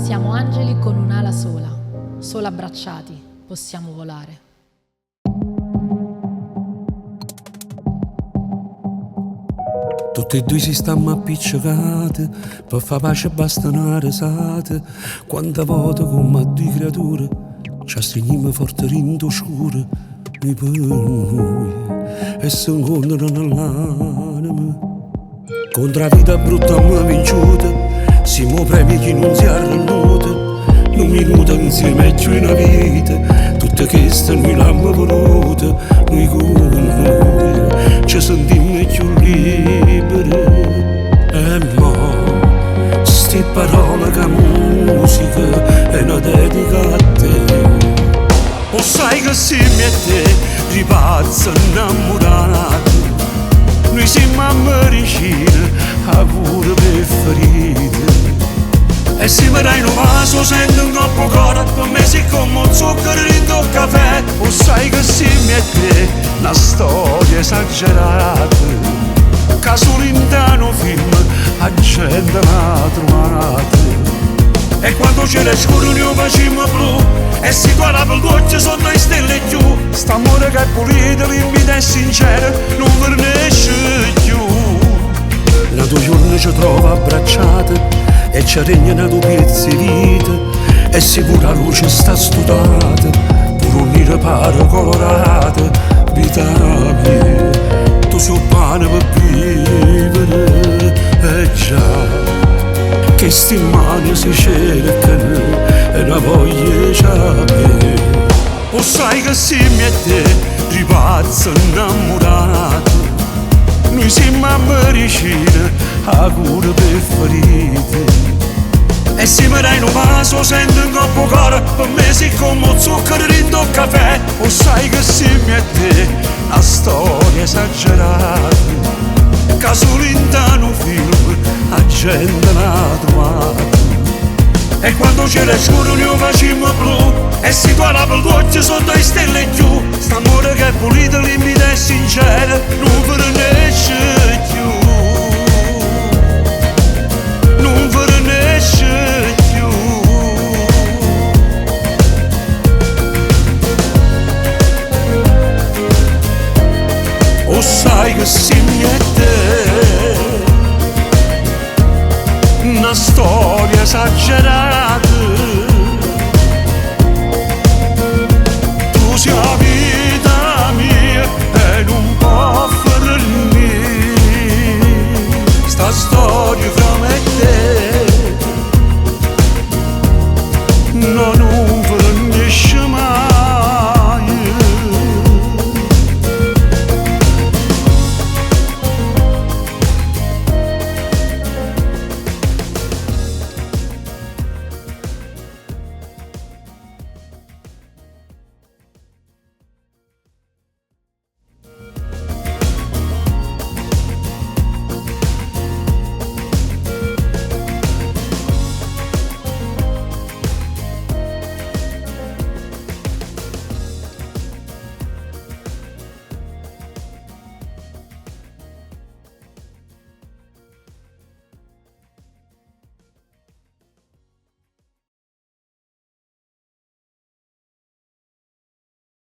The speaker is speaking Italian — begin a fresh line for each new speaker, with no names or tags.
Siamo angeli con un'ala sola, solo abbracciati possiamo volare.
Tutti e due si stanno appiccicati, per far pace basta una risata. Quanta volta come a due creature ci astringiamo forte rindo scuro, noi per noi e si incontrano nell'anima. Contro la vita brutta ma vinciuta, siamo premi che non si arrenduta. Un minuto insieme è più una vita, tutte queste noi l'abbiamo voluta. Noi con noi ci sentiamo più liberi. E mo, sti parole che musica è una dedica a te. O sai che siamo a te, ripazzi innamorati. Noi siamo americani, a cura per ferite. E se mi dai un vaso sento un troppo cuore, per me si come un zucchero in un caffè. O sai che siamo a te, una storia esagerata, che solo in un film la gente l'ha trovata. E quando c'era scuro noi facciamo blu, e si guardava il dolce sotto le stelle giù. St'amore che è pulito, limpido e sincero, non vernesce più. La tua giorno ci trova abbracciate e ci regnano due pezzi di vita, e sicura la luce sta studata, pure unire pare colorata. Vita mia, tu sei un pane per vivere, e già che sti mani si cercano e una voglia c'è. O sai che siamo a te, ripazzi innamorati. Noi siamo americani, a cura per ferite. E se mi dai un vaso sento un troppo cuore, per me si come un zucchero in un caffè. O sai che siamo a te, una storia esagerata, che solo in un film la gente l'ha trovata. E quando c'era scuro noi facciamo blu, e si guardava il dolce sotto le stelle giù. St'amore che è pulito, limpido e sincero, non vernesce